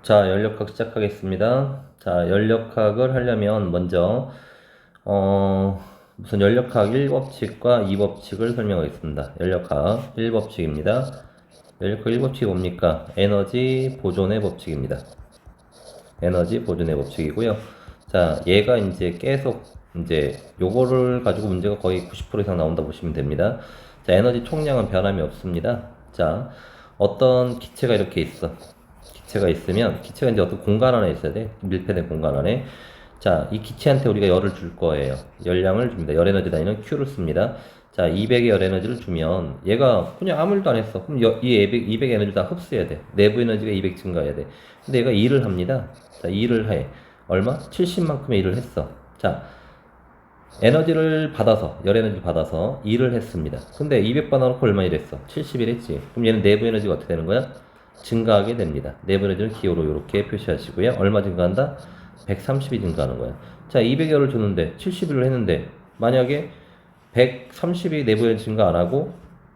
자, 연력학 시작하겠습니다. 자, 연력학을 하려면 먼저 무슨 연력학 1법칙과 2법칙을 설명하겠습니다. 연력학 1법칙입니다. 연력학 1법칙이 뭡니까? 에너지 보존의 법칙입니다. 에너지 보존의 법칙이고요. 자, 얘가 이제 계속 이제 요거를 가지고 문제가 거의 90% 이상 나온다 보시면 됩니다. 자, 에너지 총량은 변함이 없습니다. 자, 어떤 기체가 이렇게 있어. 기체가 있으면 기체가 이제 어떤 공간 안에 있어야 돼. 밀폐된 공간 안에. 자, 이 기체한테 우리가 열을 줄 거예요. 열량을 줍니다. 열 에너지 단위는 Q를 씁니다. 자, 200의 열 에너지를 주면 얘가 그냥 아무 일도 안 했어. 그럼 이 200 에너지 다 흡수해야 돼. 내부 에너지가 200 증가해야 돼. 근데 얘가 일을 합니다. 자, 일을 해. 얼마? 70만큼의 일을 했어. 자, 에너지를 받아서, 열 에너지를 받아서 일을 했습니다. 근데 200 받아놓고 얼마 일했어? 70일 했지. 그럼 얘는 내부 에너지가 어떻게 되는 거야? 증가하게 됩니다. 내부 에너지는 기호로 이렇게 표시하시고요. 얼마 증가한다? 130이 증가하는 거야. 자, 200열을 줬는데 70일을 했는데 만약에 130이 내부 에너지 증가 안 하고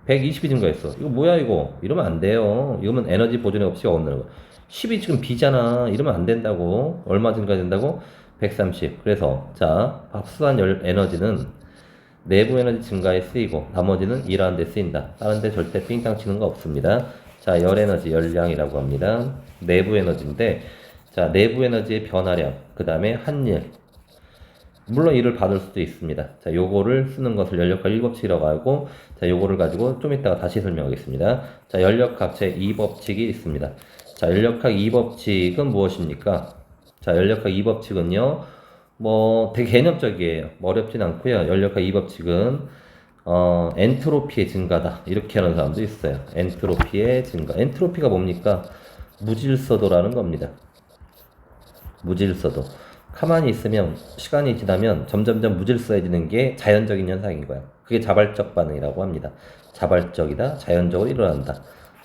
120이 증가했어. 이거 뭐야 이거? 이러면 안 돼요. 이거면 에너지 보존의 법칙이 없는 거야. 10이 지금 B잖아. 이러면 안 된다고. 얼마 증가된다고? 130. 그래서 자, 흡수한 열 에너지는 내부 에너지 증가에 쓰이고 나머지는 일하는 데 쓰인다. 다른 데 절대 삥땅 치는 거 없습니다. 자, 열 에너지, 열량이라고 합니다. 내부 에너지인데 자, 내부 에너지의 변화량, 그 다음에 한일. 물론 이를 받을 수도 있습니다. 자, 요거를 쓰는 것을 연력학 1법칙이라고 하고, 자, 요거를 가지고 좀 이따가 다시 설명하겠습니다. 자, 연력학 제2법칙이 있습니다. 자, 연력학 2법칙은 무엇입니까? 자, 연력학 2법칙은요, 뭐, 되게 개념적이에요. 뭐 어렵진 않고요. 연력학 2법칙은, 엔트로피의 증가다. 이렇게 하는 사람도 있어요. 엔트로피의 증가. 엔트로피가 뭡니까? 무질서도라는 겁니다. 무질서도. 가만히 있으면 시간이 지나면 점점점 무질서해지는 게 자연적인 현상인 거야. 그게 자발적 반응이라고 합니다. 자발적이다. 자연적으로 일어난다.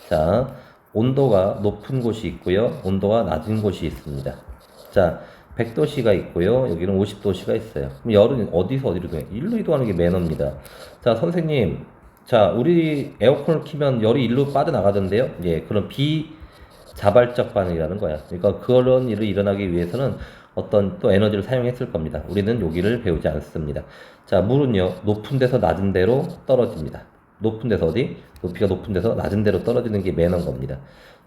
자, 온도가 높은 곳이 있고요. 온도가 낮은 곳이 있습니다. 자, 100도씨가 있고요. 여기는 50도씨가 있어요. 그럼 열은 어디서 어디로 이동해? 일로 이동하는 게 매너입니다. 자, 선생님. 자, 우리 에어컨을 키면 열이 일로 빠져나가던데요? 예, 그럼 비자발적 반응이라는 거야. 그러니까 그런 일이 일어나기 위해서는 어떤 또 에너지를 사용했을 겁니다. 우리는 여기를 배우지 않습니다. 자, 물은요, 높은 데서 낮은 데로 떨어집니다. 높은 데서 어디? 높이가 높은 데서 낮은 데로 떨어지는 게 매너인 겁니다.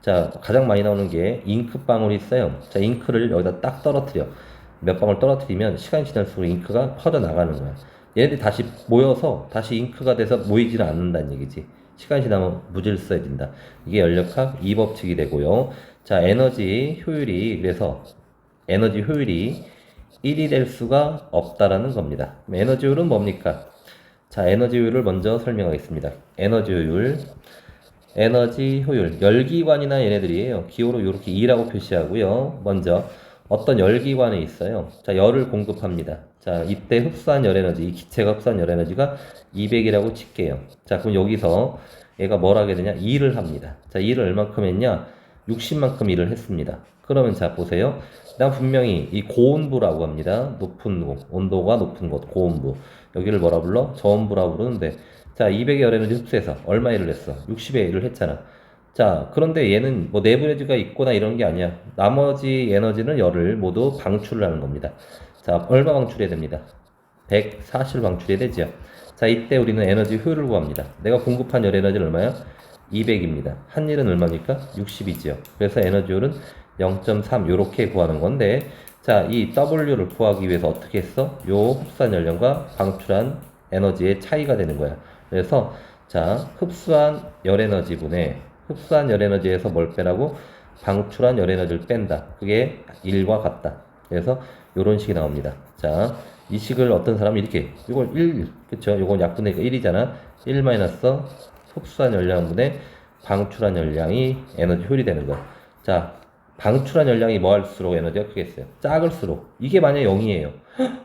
자, 가장 많이 나오는 게 잉크방울이 있어요. 자, 잉크를 여기다 딱 떨어뜨려. 몇 방울 떨어뜨리면 시간이 지날수록 잉크가 퍼져나가는 거야. 얘네들이 다시 모여서 다시 잉크가 돼서 모이지는 않는다는 얘기지. 시간이 지나면 무질서해진다. 이게 연력학 2법칙이 되고요. 자, 에너지 효율이 그래서 에너지 효율이 1이 될 수가 없다라는 겁니다. 에너지 효율은 뭡니까? 자, 에너지 효율을 먼저 설명하겠습니다. 에너지 효율. 에너지 효율. 열기관이나 얘네들이에요. 기호로 이렇게 2라고 표시하고요. 먼저 어떤 열기관에 있어요. 자, 열을 공급합니다. 자, 이때 흡수한 열 에너지, 이 기체가 흡수한 열 에너지가 200이라고 칠게요. 자, 그럼 여기서 얘가 뭘 하게 되냐? 일을 합니다. 자, 일을 얼만큼 했냐? 60만큼 일을 했습니다. 그러면 자, 보세요. 난 분명히 이 고온부라고 합니다. 높은 곳, 온도가 높은 곳, 고온부. 여기를 뭐라 불러? 저온부라고 부르는데, 자, 200의 열 에너지 흡수해서 얼마 일을 했어? 60의 일을 했잖아. 자, 그런데 얘는 뭐 내부 에너지가 있거나 이런 게 아니야. 나머지 에너지는 열을 모두 방출을 하는 겁니다. 자, 얼마 방출해야 됩니다? 140 방출해야 되죠. 자, 이때 우리는 에너지 효율을 구합니다. 내가 공급한 열 에너지는 얼마야? 200입니다. 한 일은 얼마입니까? 60이지요. 그래서 에너지 효율은 0.3 요렇게 구하는 건데, 자, 이 W를 구하기 위해서 어떻게 했어? 요 흡수한 열량과 방출한 에너지의 차이가 되는 거야. 그래서 자, 흡수한 열 에너지분의 흡수한 열 에너지에서 뭘 빼라고? 방출한 열 에너지를 뺀다. 그게 1과 같다. 그래서 요런 식이 나옵니다. 자, 이 식을 어떤 사람은 이렇게 이걸 1, 그쵸? 요건 약분되니까 1이잖아. 1 마이너스 흡수한 열량분의 방출한 열량이 에너지 효율이 되는 거야. 자, 방출한 열량이 뭐 할수록 에너지가 크겠어요? 작을수록. 이게 만약 0이에요.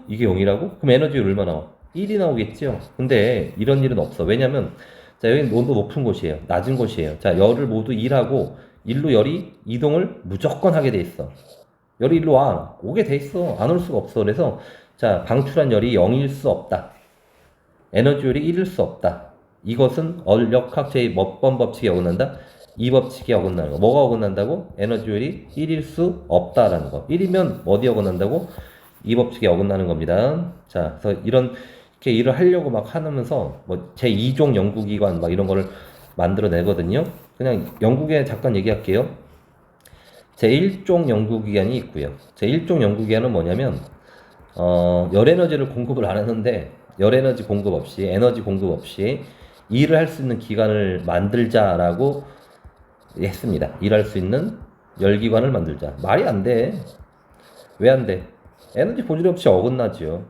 이게 0이라고? 그럼 에너지 효율 얼마 나와? 1이 나오겠죠? 근데 이런 일은 없어. 왜냐면 자, 여기는 온도 높은 곳이에요. 낮은 곳이에요. 자, 열을 모두 1하고 1로 열이 이동을 무조건 하게 돼 있어. 열이 일로 와. 오게 돼 있어. 안 올 수가 없어. 그래서 자, 방출한 열이 0일 수 없다. 에너지 효율이 1일 수 없다. 이것은 얼력학 제 몇 번 법칙에 어긋난다? 이 법칙이 어긋나는 거. 뭐가 어긋난다고? 에너지 효율이 1일 수 없다라는 거. 1이면 어디 어긋난다고? 이 법칙이 어긋나는 겁니다. 자, 그래서 이렇게 일을 하려고 막 하면서 뭐 제2종 연구기관 막 이런 거를 만들어내거든요. 그냥 연구기관 잠깐 얘기할게요. 제1종 연구기관이 있고요. 제1종 연구기관은 뭐냐면 열에너지를 공급을 안 하는데 열에너지 공급 없이 에너지 공급 없이 일을 할 수 있는 기관을 만들자라고 했습니다. 일할 수 있는 열기관을 만들자. 말이 안 돼. 왜 안 돼? 에너지 보존 없이 어긋나죠.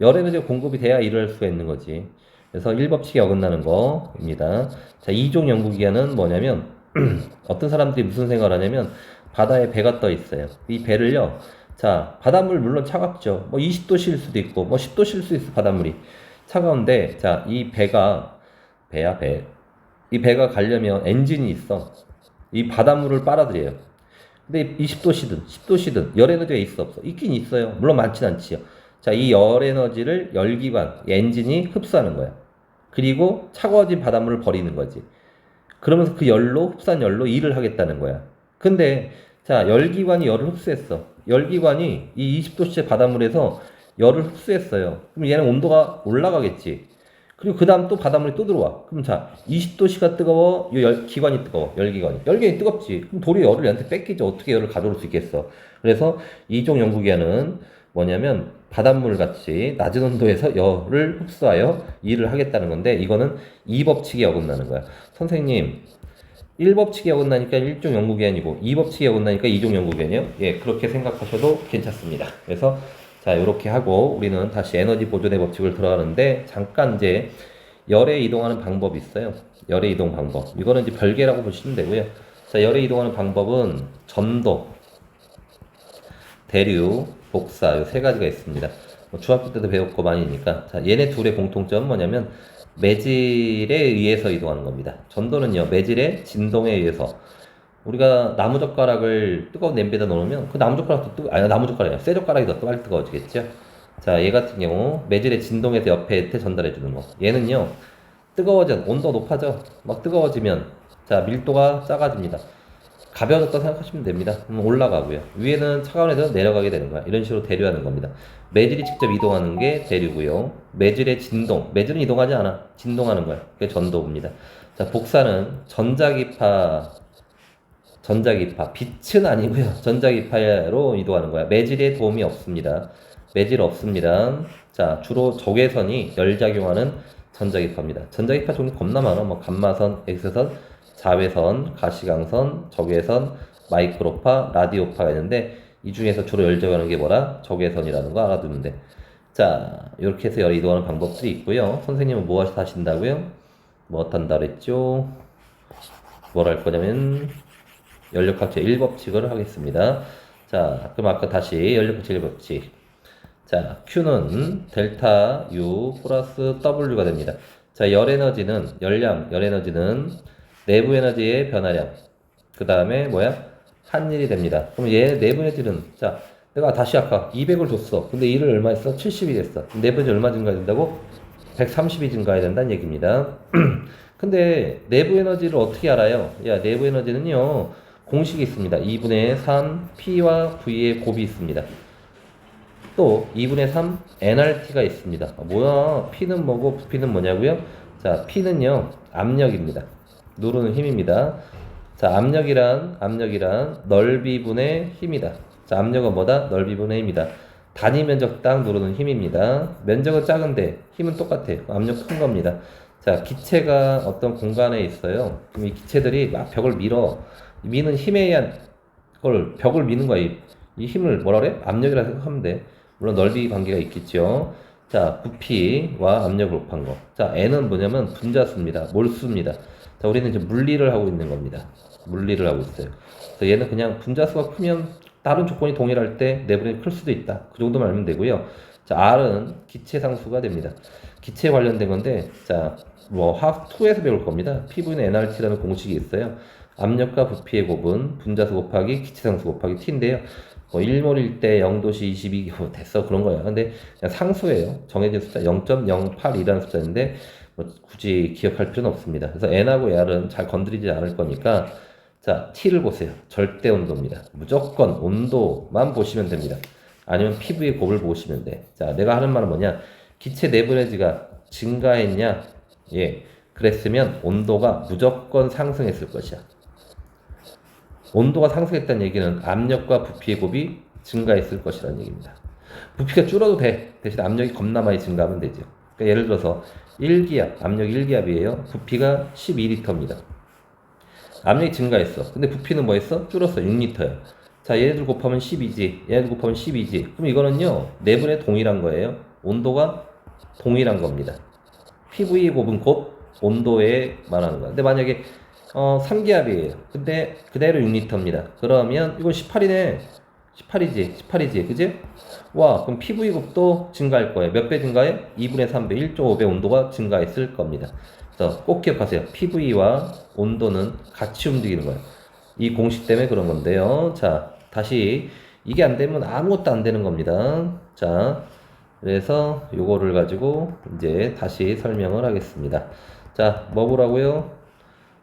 열 에너지가 공급이 돼야 일을 할 수가 있는 거지. 그래서 1법칙이 어긋나는 거입니다. 자, 2종 연구기관은 뭐냐면 어떤 사람들이 무슨 생각을 하냐면 바다에 배가 떠 있어요. 이 배를요. 자, 바닷물 물론 차갑죠. 뭐 20도씨일 수도 있고 뭐 10도씨일 수도 있어 바닷물이. 차가운데 자, 이 배가 배야 배. 이 배가 가려면 엔진이 있어. 이 바닷물을 빨아들여요. 근데 20도씨든 10도씨든 열 에너지가 있어 없어? 있긴 있어요. 물론 많진 않지요. 자, 이 열 에너지를 열기관, 엔진이 흡수하는 거야. 그리고 차가워진 바닷물을 버리는 거지. 그러면서 그 열로 흡수한 열로 일을 하겠다는 거야. 근데 자, 열기관이 열을 흡수했어. 열기관이 이 20도씨의 바닷물에서 열을 흡수했어요. 그럼 얘는 온도가 올라가겠지. 그리고 그 다음 또 바닷물이 또 들어와. 그럼 자, 20도씨가 뜨거워, 기관이 뜨거워, 열기관이. 열기관이 뜨겁지. 그럼 도리어 열을 얘한테 뺏기지. 어떻게 열을 가져올 수 있겠어. 그래서 이종 연구기관은 뭐냐면 바닷물 같이 낮은 온도에서 열을 흡수하여 일을 하겠다는 건데 이거는 이 법칙이 어긋나는 거야. 선생님, 1법칙이 어긋나니까 1종 연구기관이고 2법칙이 어긋나니까 2종 연구기관이요? 예, 그렇게 생각하셔도 괜찮습니다. 그래서 자, 이렇게 하고 우리는 다시 에너지 보존의 법칙을 들어가는데 잠깐 이제 열에 이동하는 방법이 있어요. 열의 이동 방법. 이거는 이제 별개라고 보시면 되고요. 자, 열에 이동하는 방법은 전도, 대류, 복사 이 세 가지가 있습니다. 뭐 중학교 때도 배웠고 많이니까. 자, 얘네 둘의 공통점은 뭐냐면 매질에 의해서 이동하는 겁니다. 전도는요, 매질의 진동에 의해서. 우리가 나무젓가락을 뜨거운 냄비에다 넣으면 그 나무젓가락도 나무젓가락이 아니라 쇠젓가락이 더 빨리 뜨거워지겠죠. 자, 얘 같은 경우 매질의 진동에서 옆에 전달해 주는 거. 얘는요, 온도가 높아져. 막 뜨거워지면 자, 밀도가 작아집니다. 가벼워졌다 생각하시면 됩니다. 올라가고요. 위에는 차가운 애들은 내려가게 되는 거야. 이런 식으로 대류하는 겁니다. 매질이 직접 이동하는 게 대류고요. 매질의 진동, 매질은 이동하지 않아. 진동하는 거야. 그게 전도입니다. 자, 복사는 전자기파, 빛은 아니고요. 전자기파로 이동하는 거야. 매질에 도움이 없습니다. 매질 없습니다. 자, 주로 적외선이 열작용하는 전자기파입니다. 전자기파 종류 겁나 많아. 뭐 감마선, X선, 자외선, 가시광선, 적외선, 마이크로파, 라디오파가 있는데 이 중에서 주로 열작용하는 게 뭐라? 적외선이라는 거 알아두면 돼. 자, 이렇게 해서 열이 이동하는 방법들이 있고요. 선생님은 뭐 하신다고요? 뭐 한다 그랬죠? 뭘 할 거냐면 연력학적 1법칙을 하겠습니다. 자, 그럼 아까 다시 연력학적 1법칙. 자, Q는 델타 U 플러스 W가 됩니다. 자, 열에너지는 내부 에너지의 변화량. 그 다음에 한일이 됩니다. 그럼 얘 내부 에너지는, 자, 내가 다시 아까 200을 줬어. 근데 일을 얼마 했어? 70이 됐어. 내부 에너지 얼마 증가해야 된다고? 130이 증가해야 된다는 얘기입니다. 근데 내부 에너지를 어떻게 알아요? 야, 내부 에너지는요, 공식이 있습니다. 2분의 3 P와 V의 곱이 있습니다. 또 2분의 3 nRT가 있습니다. 뭐야? P는 뭐고 V는 뭐냐고요? 자, P는요, 압력입니다. 누르는 힘입니다. 자, 압력이란 넓이분의 힘이다. 자, 압력은 뭐다? 넓이분의 힘이다. 단위 면적당 누르는 힘입니다. 면적은 작은데 힘은 똑같아. 압력 큰 겁니다. 자, 기체가 어떤 공간에 있어요. 그럼 이 기체들이 막 벽을 미는 힘에 의한 벽을 미는 거야. 이 힘을 뭐라 그래? 압력이라 생각하면 돼. 물론 넓이 관계가 있겠죠. 자, 부피와 압력을 곱한 거. 자, N은 뭐냐면 분자수입니다. 몰수입니다. 자, 우리는 이제 물리를 하고 있는 겁니다. 물리를 하고 있어요. 그래서 얘는 그냥 분자수가 크면 다른 조건이 동일할 때 내분이 클 수도 있다. 그 정도만 알면 되고요. 자, R은 기체 상수가 됩니다. 기체에 관련된 건데, 자, 뭐 화학 2에서 배울 겁니다. PV는 nRT라는 공식이 있어요. 압력과 부피의 곱은 분자수 곱하기 기체 상수 곱하기 T인데요. 뭐 1몰일 때 0도씨 22 됐어 그런 거야. 근데 그냥 상수예요. 정해진 숫자 0.082라는 숫자인데 뭐 굳이 기억할 필요는 없습니다. 그래서 n하고 r은 잘 건드리지 않을 거니까 자, T를 보세요. 절대 온도입니다. 무조건 온도만 보시면 됩니다. 아니면 피부의 곱을 보시면 돼. 자, 내가 하는 말은 뭐냐? 기체 내부 에너지가 증가했냐? 예. 그랬으면 온도가 무조건 상승했을 것이야. 온도가 상승했다는 얘기는 압력과 부피의 곱이 증가했을 것이라는 얘기입니다. 부피가 줄어도 돼. 대신 압력이 겁나 많이 증가하면 되죠. 그러니까 예를 들어서 1기압, 압력 1기압이에요. 부피가 12리터입니다. 압력이 증가했어. 근데 부피는 뭐 했어? 줄었어. 6리터야. 자, 얘네들 곱하면 12지. 얘네들 곱하면 12지. 그럼 이거는요, 내분의 동일한 거예요. 온도가 동일한 겁니다. PV 곱은 곧 온도에 말하는 거야. 근데 만약에 3기압이에요. 근데 그대로 6리터입니다. 그러면 이건 18이네. 18이지. 그지? 와, 그럼 PV 곱도 증가할 거예요. 몇 배 증가해? 2분의 3배, 1.5배 온도가 증가했을 겁니다. 그래서 꼭 기억하세요. PV와 온도는 같이 움직이는 거예요. 이 공식 때문에 그런 건데요. 자, 다시 이게 안 되면 아무것도 안 되는 겁니다. 자, 그래서 요거를 가지고 이제 다시 설명을 하겠습니다. 자, 뭐 보라고요?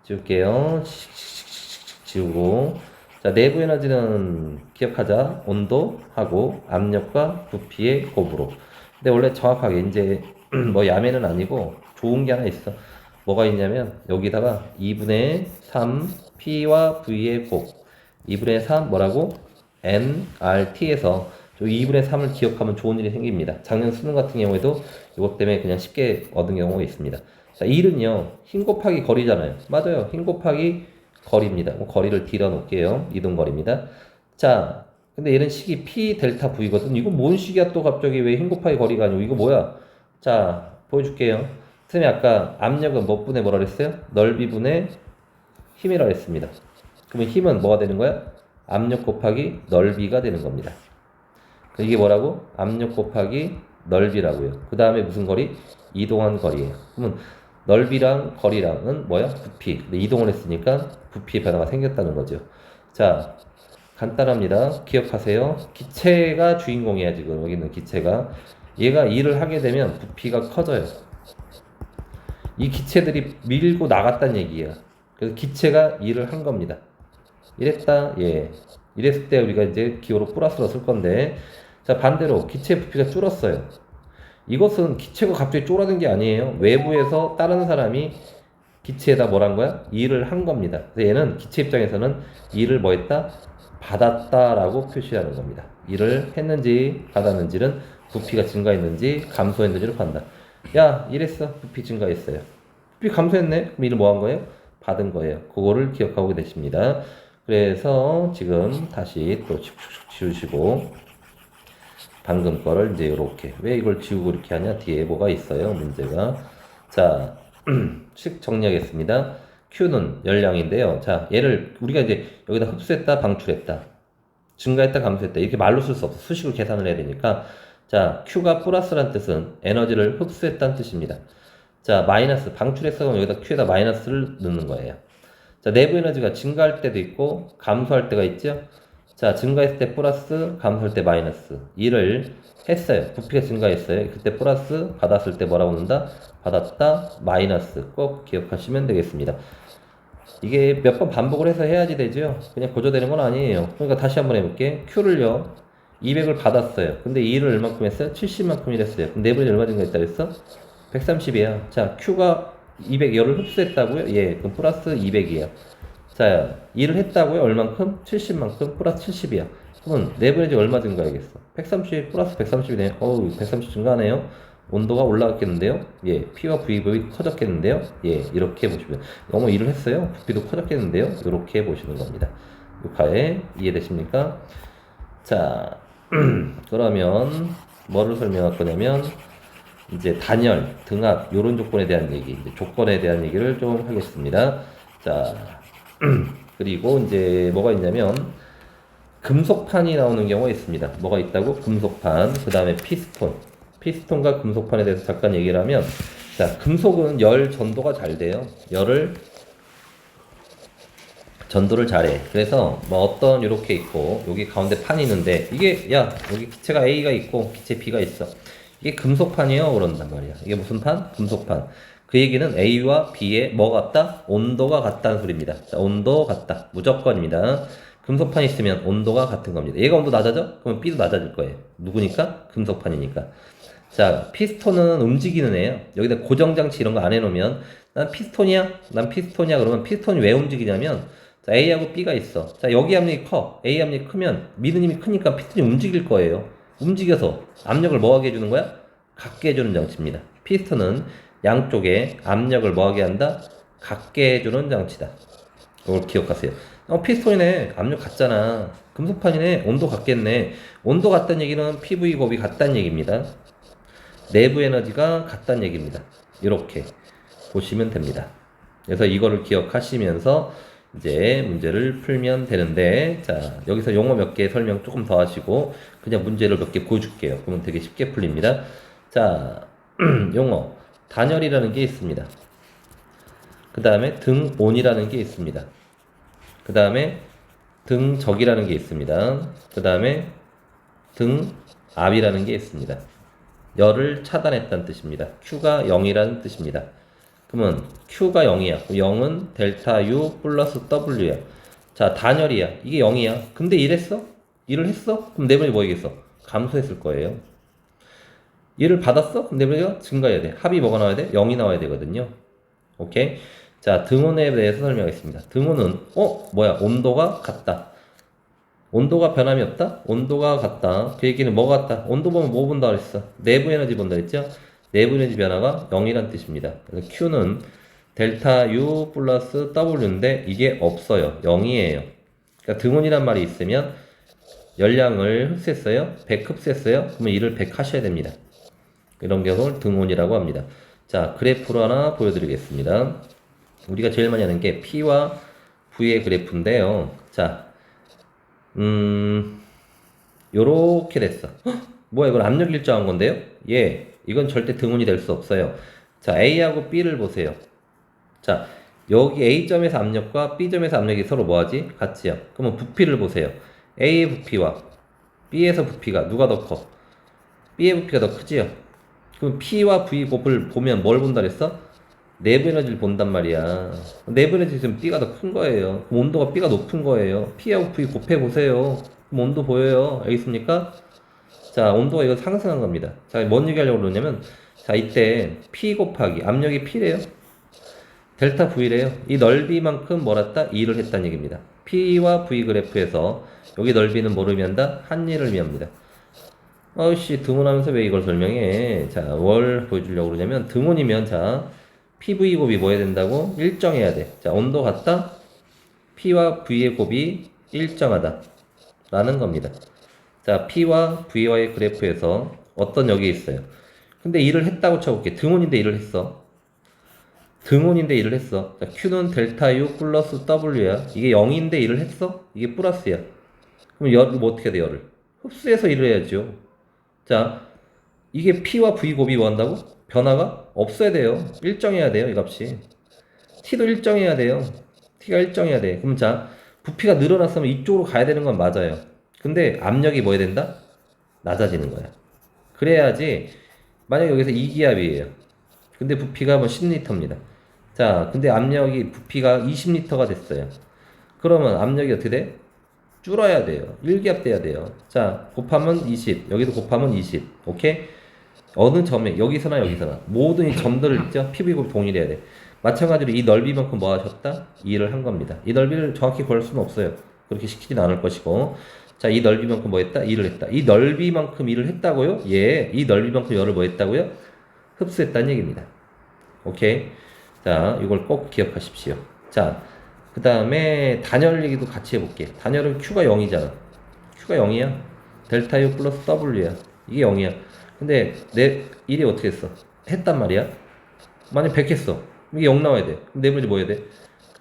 지울게요. 지우고. 자, 내부 에너지는 기억하자. 온도하고 압력과 부피의 곱으로. 근데 원래 정확하게 이제 뭐 야매는 아니고 좋은 게 하나 있어. 뭐가 있냐면 여기다가 2분의 3 P와 V의 곱. 2분의 3 뭐라고? nRT에서 2분의 3을 기억하면 좋은 일이 생깁니다. 작년 수능 같은 경우에도 이것 때문에 그냥 쉽게 얻은 경우가 있습니다. 자, 1은요, 힘 곱하기 거리잖아요. 맞아요. 힘 곱하기 거리입니다. 거리를 길어 놓을게요. 이동거리입니다. 자, 근데 얘는 식이 P 델타 V거든. 이거 뭔 식이야 또 갑자기 왜 힘 곱하기 거리가 아니고 이거 뭐야? 자, 보여줄게요. 선생님이 아까 압력은 몇 분의 뭐라 그랬어요? 넓이분의 힘이라고 했습니다. 그러면 힘은 뭐가 되는 거야? 압력 곱하기 넓이가 되는 겁니다. 이게 뭐라고? 압력 곱하기 넓이라고요. 그 다음에 무슨 거리? 이동한 거리예요. 그러면 넓이랑 거리랑은 뭐야? 부피. 근데 이동을 했으니까 부피의 변화가 생겼다는 거죠. 자, 간단합니다. 기억하세요. 기체가 주인공이야, 지금. 여기 있는 기체가. 얘가 일을 하게 되면 부피가 커져요. 이 기체들이 밀고 나갔다는 얘기야. 그래서 기체가 일을 한 겁니다. 이랬다, 예. 이랬을 때 우리가 이제 기호로 플러스로 쓸 건데, 자, 반대로 기체 부피가 줄었어요. 이것은 기체가 갑자기 쫄아든 게 아니에요. 외부에서 다른 사람이 기체에다 뭐란 거야? 일을 한 겁니다. 그래서 얘는 기체 입장에서는 일을 뭐 했다? 받았다라고 표시하는 겁니다. 일을 했는지 받았는지는 부피가 증가했는지 감소했는지를 판다. 야, 일했어. 부피 증가했어요. 부피 감소했네. 그럼 일을 뭐 한 거예요? 받은 거예요. 그거를 기억하고 계십니다. 그래서 지금 다시 또 지우시고 방금 거를 이제 이렇게 왜 이걸 지우고 이렇게 하냐? 뒤에 뭐가 있어요? 문제가. 자, 식 정리하겠습니다. Q는 열량인데요. 자, 얘를 우리가 이제 여기다 흡수했다, 방출했다, 증가했다, 감소했다 이렇게 말로 쓸 수 없어. 수식을 계산을 해야 되니까. 자, Q가 플러스란 뜻은 에너지를 흡수했다는 뜻입니다. 자, 마이너스 방출했어. 그럼 여기다 Q에다 마이너스를 넣는 거예요. 자, 내부 에너지가 증가할 때도 있고 감소할 때가 있죠. 자, 증가했을 때 플러스, 감소할 때 마이너스. 일을 했어요. 부피가 증가했어요. 그때 플러스, 받았을 때 뭐라고 넣는다? 받았다, 마이너스. 꼭 기억하시면 되겠습니다. 이게 몇 번 반복을 해서 해야지 되죠. 그냥 고조되는 건 아니에요. 그러니까 다시 한번 해볼게. Q를요, 200을 받았어요. 근데 일을 얼마큼 했어요? 70만큼 일했어요. 그럼 내분이 얼마 증가했다 그랬어? 130이에요. 자, Q가 200, 열을 흡수했다고요? 예, 그럼 플러스 200이에요. 자, 일을 했다고요? 얼만큼? 70만큼 플러스 70이야. 그러면 내분의 얼마 증가하겠어? 130 플러스 130이네. 어우, 130 증가하네요. 온도가 올라갔겠는데요? 예, P와 V급이 커졌겠는데요? 예, 이렇게 보시면 너무 일을 했어요. 부피도 커졌겠는데요? 이렇게 보시는 겁니다. 육하에 이해되십니까? 자, 그러면 뭐를 설명할 거냐면 이제 단열, 등압 이런 조건에 대한 얘기, 이제 조건에 대한 얘기를 좀 하겠습니다. 자, 그리고 이제 뭐가 있냐면 금속판이 나오는 경우가 있습니다. 뭐가 있다고? 금속판, 그 다음에 피스톤과 금속판에 대해서 잠깐 얘기를 하면, 자, 금속은 열 전도가 잘 돼요. 열을 전도를 잘해. 그래서 뭐 어떤 이렇게 있고 여기 가운데 판이 있는데 이게 야 여기 기체가 A가 있고 기체 B가 있어. 이게 금속판이에요. 그런단 말이야. 이게 무슨 판? 금속판. 그 얘기는 A와 B의 뭐 같다? 온도가 같다는 소리입니다. 자, 온도 같다. 무조건입니다. 금속판이 있으면 온도가 같은 겁니다. 얘가 온도 낮아져? 그러면 B도 낮아질 거예요. 누구니까? 금속판이니까. 자, 피스톤은 움직이는 애예요. 여기다 고정장치 이런 거 안 해놓으면 난 피스톤이야? 난 피스톤이야? 그러면 피스톤이 왜 움직이냐면 자, A하고 B가 있어. 자, 여기 압력이 커. A 압력이 크면 미는 힘이 크니까 피스톤이 움직일 거예요. 움직여서 압력을 뭐하게 해주는 거야? 같게 해주는 장치입니다. 피스톤은 양쪽에 압력을 뭐하게 한다? 같게 해주는 장치다. 이걸 기억하세요. 피스톤이네. 압력 같잖아. 금속판이네. 온도 같겠네. 온도 같다는 얘기는 PV 곱이 같다는 얘기입니다. 내부 에너지가 같다는 얘기입니다. 이렇게 보시면 됩니다. 그래서 이거를 기억하시면서 이제 문제를 풀면 되는데, 자, 여기서 용어 몇 개 설명 조금 더 하시고 그냥 문제를 몇 개 보여줄게요. 그러면 되게 쉽게 풀립니다. 자, 용어 단열이라는 게 있습니다. 그 다음에 등온이라는 게 있습니다. 그 다음에 등적이라는 게 있습니다. 그 다음에 등압이라는 게 있습니다. 열을 차단했다는 뜻입니다. Q가 0이라는 뜻입니다. 그러면 Q가 0이야. 0은 델타 U 플러스 W야. 자, 단열이야. 이게 0이야. 근데 일했어? 일을 했어? 그럼 내분이 뭐이겠어? 감소했을 거예요. 일을 받았어? 그럼 내분이 증가해야 돼. 합이 뭐가 나와야 돼? 0이 나와야 되거든요. 오케이? 자, 등온에 대해서 설명하겠습니다. 등온은 뭐야? 온도가 같다. 온도가 변함이 없다? 온도가 같다. 그 얘기는 뭐 같다? 온도 보면 뭐 본다 그랬어? 내부 에너지 본다 그랬죠? 내부 에너지 변화가 0이란 뜻입니다. 그래서 Q는 델타 U 플러스 W인데 이게 없어요. 0이에요. 그러니까 등온이란 말이 있으면 열량을 흡수했어요? 100 흡수했어요? 그러면 이를 100 하셔야 됩니다. 이런 경우를 등온이라고 합니다. 자, 그래프로 하나 보여드리겠습니다. 우리가 제일 많이 하는 게 P와 V의 그래프인데요. 자, 요렇게 됐어. 헉, 뭐야, 이건 압력 일정한 건데요? 예, 이건 절대 등온이 될 수 없어요. 자, A하고 B를 보세요. 자, 여기 A점에서 압력과 B점에서 압력이 서로 뭐하지? 같지요. 그러면 부피를 보세요. A의 부피와 B에서 부피가 누가 더 커? B의 부피가 더 크지요? 그럼 P와 V 곱을 보면 뭘 본다 그랬어? 내부 에너지를 본단 말이야. 내부 에너지 지금 B가 더 큰 거예요. 그럼 온도가 B가 높은 거예요. P하고 V 곱해 보세요. 그럼 온도 보여요. 알겠습니까? 자, 온도가 이거 상승한 겁니다. 자, 뭔 얘기 하려고 그러냐면, 자, 이때 P 곱하기 압력이 P래요. 델타 V래요. 이 넓이만큼 뭐랬다? 일을 했다는 얘기입니다. P와 V 그래프에서 여기 넓이는 뭐를 의미한다? 한 일을 의미합니다. 아우씨, 등온하면서 왜 이걸 설명해? 자, 뭘 보여주려고 그러냐면, 등온이면, 자, PV 곱이 뭐 해야 된다고? 일정해야 돼. 자, 온도 같다? P와 V의 곱이 일정하다. 라는 겁니다. 자, P와 V와의 그래프에서 어떤 역이 있어요. 근데 일을 했다고 쳐볼게. 등온인데 일을 했어. 등온인데 일을 했어. 자, Q는 델타 U 플러스 W야. 이게 0인데 일을 했어? 이게 플러스야. 그럼 열을 뭐 어떻게 해야 돼, 열을? 흡수해서 일을 해야죠. 자, 이게 P와 V 곱이 뭐 한다고? 변화가 없어야 돼요. 일정해야 돼요, 이 값이. T도 일정해야 돼요. T가 일정해야 돼. 그럼 자, 부피가 늘어났으면 이쪽으로 가야 되는 건 맞아요. 근데 압력이 뭐 해야 된다? 낮아지는 거야. 그래야지, 만약에 여기서 2기압이에요. 근데 부피가 뭐 10리터입니다. 자, 근데 압력이, 부피가 20리터가 됐어요. 그러면 압력이 어떻게 돼? 줄어야 돼요. 1기압 돼야 돼요. 자, 곱하면 20. 여기도 곱하면 20. 오케이? 어느 점에, 여기서나 여기서나. 모든 이 점들을 있죠? PV곱 동일해야 돼. 마찬가지로 이 넓이만큼 뭐 하셨다? 일을 한 겁니다. 이 넓이를 정확히 구할 수는 없어요. 그렇게 시키진 않을 것이고. 자, 이 넓이만큼 뭐 했다? 일을 했다. 이 넓이만큼 일을 했다고요? 예. 이 넓이만큼 열을 뭐 했다고요? 흡수했다는 얘기입니다. 오케이? 자, 이걸 꼭 기억하십시오. 자, 그 다음에 단열 얘기도 같이 해볼게. 단열은 Q가 0이잖아. Q가 0이야. 델타 U 플러스 W야. 이게 0이야. 근데 내 일이 어떻게 했어? 했단 말이야. 만약 100 했어. 이게 0 나와야 돼. 그럼 내분이 뭐 해야 돼?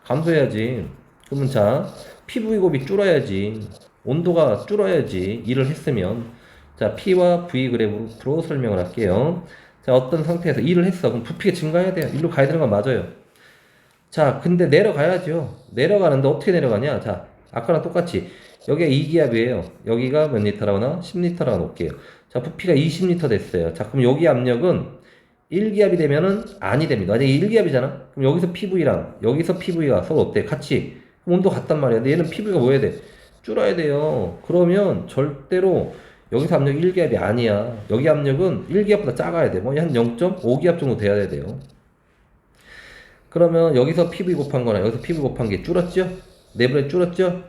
감소해야지. 그러면 자, PV 곱이 줄어야지. 온도가 줄어야지. 일을 했으면. 자, P와 V 그래프로 설명을 할게요. 자, 어떤 상태에서 일을 했어. 그럼 부피가 증가해야 돼요. 일로 가야 되는 건 맞아요. 자, 근데 내려가야죠. 내려가는데 어떻게 내려가냐? 자, 아까랑 똑같이 여기가 2기압이에요. 여기가 몇 리터라고 나? 10리터라고 놓을게요. 자, 부피가 20리터 됐어요. 자, 그럼 여기 압력은 1기압이 되면은 안이 됩니다. 만약에 1기압이잖아? 그럼 여기서 PV랑 여기서 PV가 서로 어때? 같이. 그럼 온도 같단 말이야. 근데 얘는 PV가 뭐 해야 돼? 줄어야 돼요. 그러면 절대로 여기서 압력이 1기압이 아니야. 여기 압력은 1기압보다 작아야 돼. 뭐 한 0.5기압 정도 돼야 돼요. 그러면 여기서 PV 곱한 거나 여기서 PV 곱한 게 줄었죠? 내부에 줄었죠?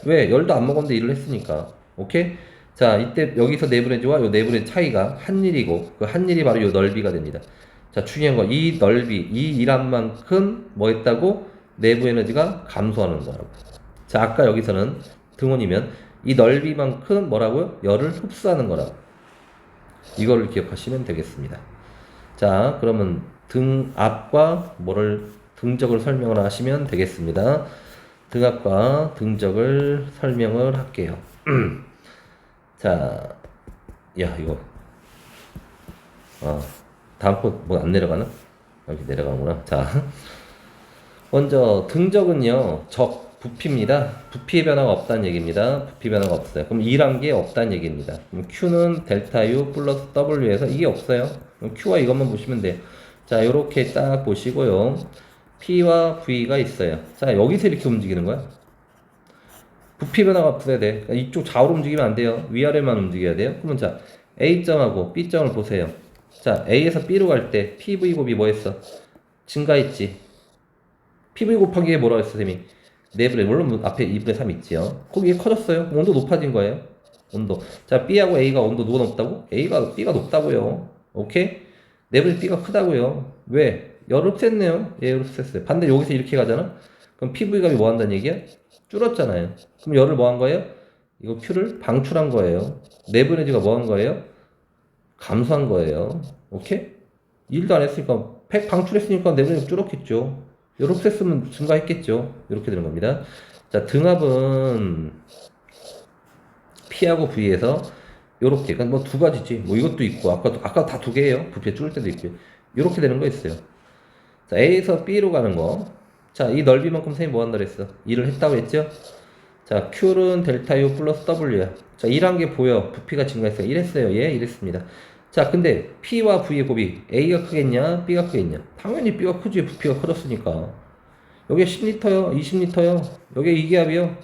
왜? 열도 안 먹었는데 일을 했으니까. 오케이? 자, 이때 여기서 내부레지와 요 내부레지 차이가 한 일이고 그 한 일이 바로 요 넓이가 됩니다. 자, 중요한 거 이 넓이, 이 일한 만큼 뭐 했다고? 내부 에너지가 감소하는 거라고. 자, 아까 여기서는 등원이면 이 넓이만큼 뭐라고요? 열을 흡수하는 거라고. 이거를 기억하시면 되겠습니다. 자, 그러면 등압과 뭐를 등적을 설명을 하시면 되겠습니다. 등압과 등적을 설명을 할게요. 자, 야 이거 다음 거 뭐 안 내려가나? 여기 내려가구나. 자, 먼저 등적은요 부피입니다. 부피의 변화가 없다는 얘기입니다. 부피 변화가 없어요. 그럼 E란 게 없다는 얘기입니다. 그럼 Q는 델타 U 플러스 W에서 이게 없어요. 그럼 Q와 이것만 보시면 돼요. 자, 요렇게 딱 보시고요. P와 V가 있어요. 자, 여기서 이렇게 움직이는 거야. 부피 변화가 없어야 돼. 그러니까 이쪽 좌우로 움직이면 안 돼요. 위아래만 움직여야 돼요. 그러면 자, A점하고 B점을 보세요. 자, A에서 B로 갈 때 PV 곱이 뭐 했어? 증가했지. PV 곱하기에 뭐라고 했어, 쌤이? 4분의, 물론 앞에 2분의 3 있지요. 거기에 커졌어요. 온도 높아진 거예요. 온도. 자, B하고 A가 온도 누가 높다고? B가 높다고요. 오케이? 4분의 B가 크다고요. 왜? 열을 흡수했네요. 예, 열을 흡수했어요. 반대 여기서 이렇게 가잖아? 그럼 PV 값이 뭐 한다는 얘기야? 줄었잖아요. 그럼 열을 뭐 한 거예요? 이거 Q를 방출한 거예요. 내부 에너지가 뭐 한 거예요? 감소한 거예요. 오케이? 일도 안 했으니까, 팩 방출했으니까 내부 에너지가 줄었겠죠. 요렇게 했으면 증가했겠죠. 이렇게 되는 겁니다. 자, 등압은 P하고 V에서 요렇게, 그러니까 뭐 두 가지지. 뭐 이것도 있고, 아까 다 두 개예요. 부피에 줄을 때도 있고요. 요렇게 되는 거 있어요. 자, A에서 B로 가는 거. 자, 이 넓이만큼 선생님이 뭐 한다 그랬어? 일을 했다고 했죠? 자, Q는 델타 U 플러스 W야. 자, 일한 게 보여. 부피가 증가했어요. 이랬어요. 예, 이랬습니다. 자, 근데 P와 V의 곱이 A가 크겠냐? B가 크겠냐? 당연히 B가 크지. 부피가 커졌으니까. 여기에 10L요? 20L요? 여기에 2기압이요?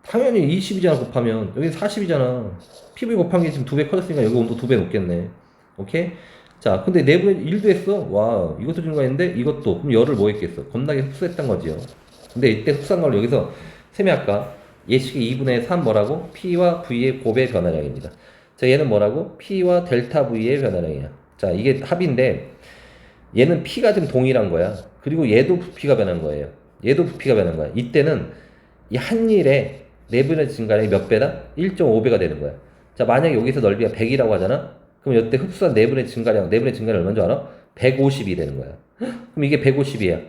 당연히 20이잖아, 곱하면. 여기 40이잖아. PV 곱한 게 지금 2배 커졌으니까 여기 온도 2배 높겠네. 오케이? 자, 근데 내부에 1도 했어? 와, 이것도 증가했는데 이것도. 그럼 열을 뭐 했겠어? 겁나게 흡수했단 거지요. 근데 이때 흡수한 걸 여기서 셈이 아까 예식의 2분의 3 뭐라고? P와 V의 곱의 변화량입니다. 자, 얘는 뭐라고? P와 델타 V의 변화량이야. 자, 이게 합인데 얘는 P가 지금 동일한 거야. 그리고 얘도 부피가 변한 거예요. 얘도 부피가 변한 거야. 이때는 이 한 일에 내부의 증가량이 몇 배다? 1.5배가 되는 거야. 자, 만약에 여기서 넓이가 100이라고 하잖아? 그럼 이때 흡수한 내분의 증가량 얼마인 줄 알아? 150이 되는 거야. 그럼 이게 150이야.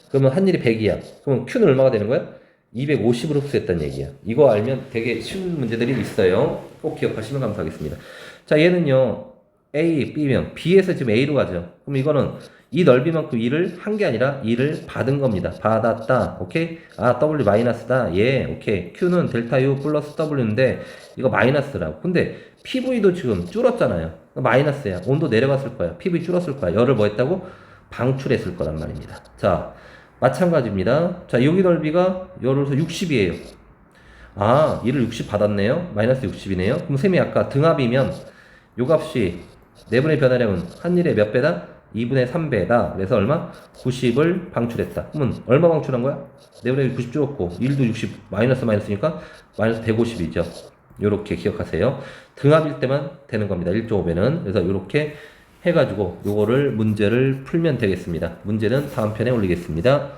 그러면 한 일이 100이야. 그럼 Q는 얼마가 되는 거야? 250으로 흡수했다는 얘기야. 이거 알면 되게 쉬운 문제들이 있어요. 꼭 기억하시면 감사하겠습니다. 자, 얘는요, A, B면 B에서 지금 A로 가죠. 그럼 이거는 이 넓이만큼 E를 한 게 아니라 E를 받은 겁니다. 받았다. 오케이? 아, W 마이너스다. 예, 오케이. Q는 델타 U 플러스 W인데 이거 마이너스라고. 근데 PV도 지금 줄었잖아요. 마이너스야. 온도 내려갔을 거야. PV 줄었을 거야. 열을 뭐 했다고? 방출했을 거란 말입니다. 자, 마찬가지입니다. 자, 여기 넓이가 예를 들어서 60이에요. 아, 이를 60 받았네요. 마이너스 60이네요. 그럼 셈이 아까 등압이면 요 값이 내분의 변화량은 한 일에 몇 배다? 2분의 3배다. 그래서 얼마? 90을 방출했다. 그러면 얼마 방출한 거야? 내분의 90 줄었고 1도 60 마이너스니까 마이너스 150이죠. 요렇게 기억하세요. 등압일 때만 되는 겁니다. 1.5배는. 그래서 요렇게 해가지고 요거를 문제를 풀면 되겠습니다. 문제는 다음 편에 올리겠습니다.